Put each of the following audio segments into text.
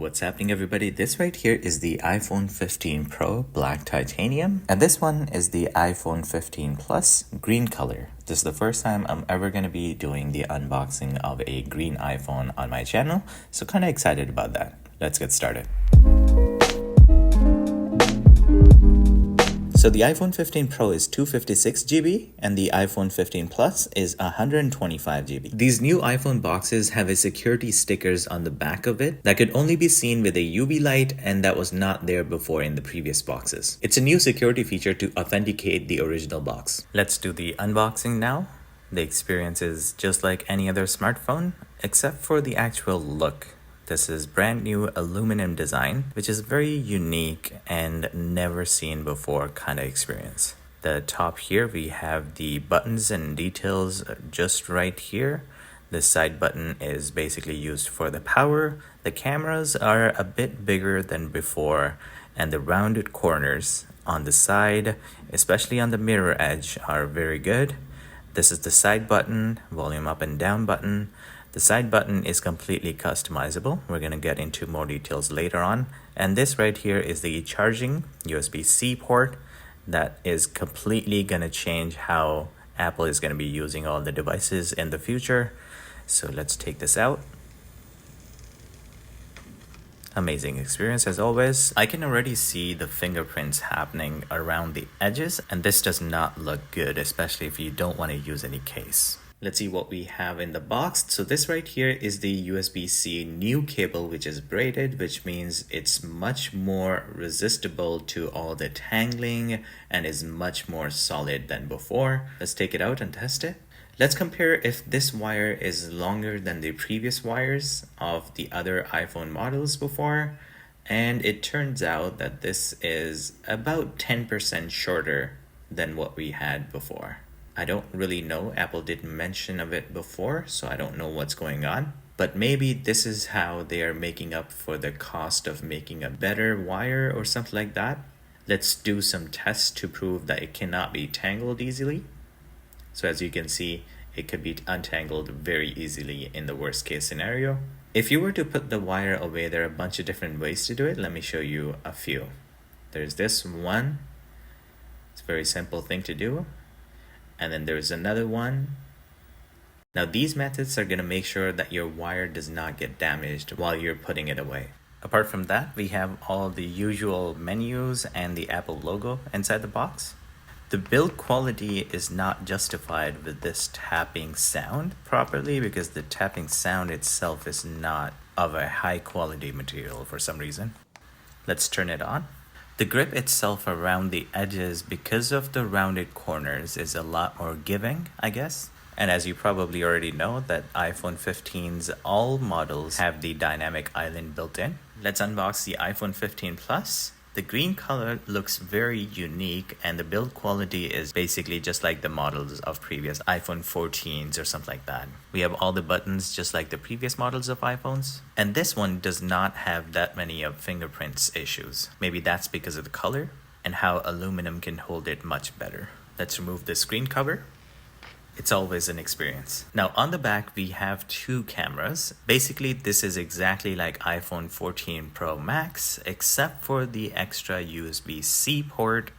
What's happening, everybody? This right here is the iPhone 15 Pro Black Titanium, and this one is the iPhone 15 Plus green color. This is the first time I'm ever going to be doing the unboxing of a green iPhone on my channel, so kind of excited about that. Let's get started. So the iPhone 15 Pro is 256 GB and the iPhone 15 Plus is 125 GB. These new iPhone boxes have a security stickers on the back of it that could only be seen with a UV light, and that was not there before in the previous boxes. It's a new security feature to authenticate the original box. Let's do the unboxing now. The experience is just like any other smartphone except for the actual look. This is brand new aluminum design, which is very unique and never seen before kind of experience. The top here, we have the buttons and details just right here. The side button is basically used for the power. The cameras are a bit bigger than before, and the rounded corners on the side, especially on the mirror edge, are very good. This is the side button, volume up and down button. The side button is completely customizable. We're going to get into more details later on. And this right here is the charging USB-C port that is completely going to change how Apple is going to be using all the devices in the future. So let's take this out. Amazing experience as always. I can already see the fingerprints happening around the edges, and this does not look good, especially if you don't want to use any case. Let's see what we have in the box. So this right here is the USB-C new cable, which is braided, which means it's much more resistible to all the tangling and is much more solid than before. Let's take it out and test it. Let's compare if this wire is longer than the previous wires of the other iPhone models before. And it turns out that this is about 10% shorter than what we had before. I don't really know. Apple didn't mention of it before, so I don't know what's going on. But maybe this is how they are making up for the cost of making a better wire or something like that. Let's do some tests to prove that it cannot be tangled easily. So as you can see, it could be untangled very easily in the worst case scenario. If you were to put the wire away, there are a bunch of different ways to do it. Let me show you a few. There's this one. It's a very simple thing to do. And then there's another one. Now these methods are going to make sure that your wire does not get damaged while you're putting it away. Apart from that, we have all the usual menus and the Apple logo inside the box. The build quality is not justified with this tapping sound properly because the tapping sound itself is not of a high quality material for some reason. Let's turn it on. The grip itself around the edges, because of the rounded corners, is a lot more giving, I guess. And as you probably already know, that iPhone 15's all models have the dynamic island built in. Let's unbox the iPhone 15 Plus. The green color looks very unique, and the build quality is basically just like the models of previous iPhone 14s or something like that. We have all the buttons just like the previous models of iPhones. And this one does not have that many of fingerprints issues. Maybe that's because of the color and how aluminum can hold it much better. Let's remove the screen cover. It's always an experience. Now on the back, we have two cameras. Basically, this is exactly like iPhone 14 Pro Max, except for the extra USB-C port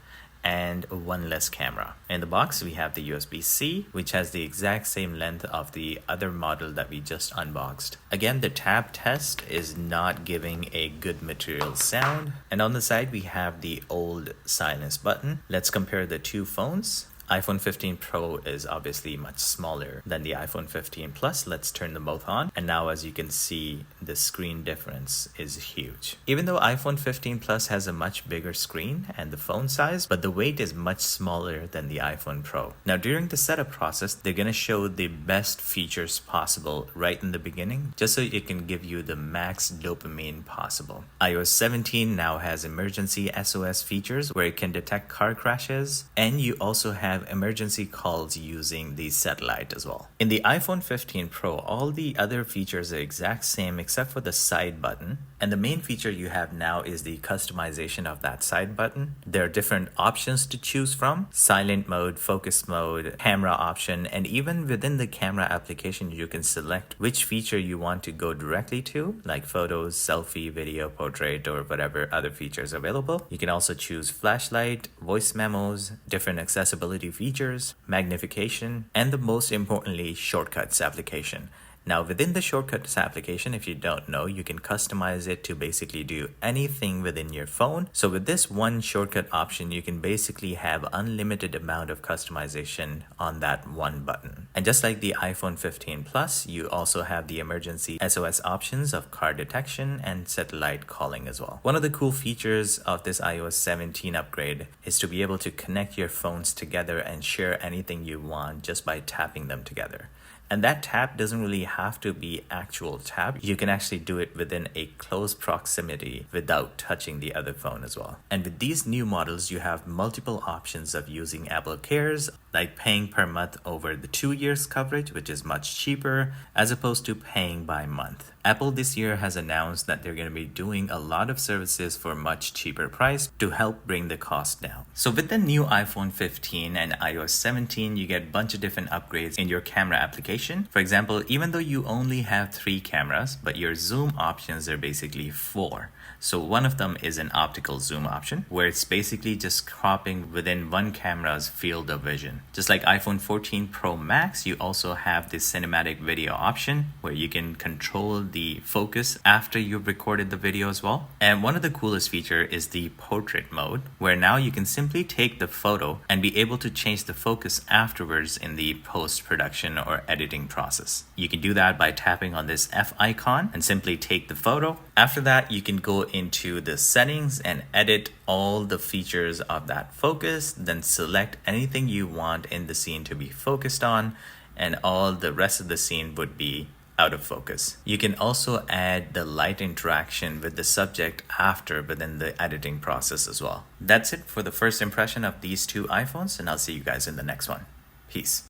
and one less camera. In the box, we have the USB-C, which has the exact same length of the other model that we just unboxed. Again, the tap test is not giving a good material sound. And on the side, we have the old silence button. Let's compare the two phones. iPhone 15 Pro is obviously much smaller than the iPhone 15 Plus. Let's turn them both on. And now as you can see, the screen difference is huge. Even though iPhone 15 Plus has a much bigger screen and the phone size, but the weight is much smaller than the iPhone Pro. Now during the setup process, they're going to show the best features possible right in the beginning, just so it can give you the max dopamine possible. iOS 17 now has emergency SOS features where it can detect car crashes, and you also have have emergency calls using the satellite as well. In the iPhone 15 Pro, all the other features are exact same except for the side button. And the main feature you have now is the customization of that side button. There are different options to choose from: silent mode, focus mode, camera option, and even within the camera application, you can select which feature you want to go directly to, like photos, selfie, video, portrait, or whatever other features available. You can also choose flashlight, voice memos, different accessibility features, magnification, and the most importantly, shortcuts application. Now, within the shortcuts application, if you don't know, you can customize it to basically do anything within your phone. So with this one shortcut option, you can basically have unlimited amount of customization on that one button. And just like the iPhone 15 Plus, you also have the emergency SOS options of car detection and satellite calling as well. One of the cool features of this iOS 17 upgrade is to be able to connect your phones together and share anything you want just by tapping them together. And that tap doesn't really have to be actual tap. You can actually do it within a close proximity without touching the other phone as well. And with these new models, you have multiple options of using Apple Cares, like paying per month over the 2 years coverage, which is much cheaper, as opposed to paying by month. Apple this year has announced that they're going to be doing a lot of services for much cheaper price to help bring the cost down. So with the new iPhone 15 and iOS 17, you get a bunch of different upgrades in your camera application. For example, even though you only have 3 cameras, but your zoom options are basically 4. So one of them is an optical zoom option, where it's basically just cropping within one camera's field of vision. Just like iPhone 14 Pro Max, you also have this cinematic video option, where you can control the focus after you've recorded the video as well. And one of the coolest features is the portrait mode, where now you can simply take the photo and be able to change the focus afterwards in the post-production or editing process. You can do that by tapping on this F icon and simply take the photo. After that, you can go into the settings and edit all the features of that focus, then select anything you want in the scene to be focused on, and all the rest of the scene would be out of focus. You can also add the light interaction with the subject after within the editing process as well. That's it for the first impression of these two iPhones, and I'll see you guys in the next one. Peace.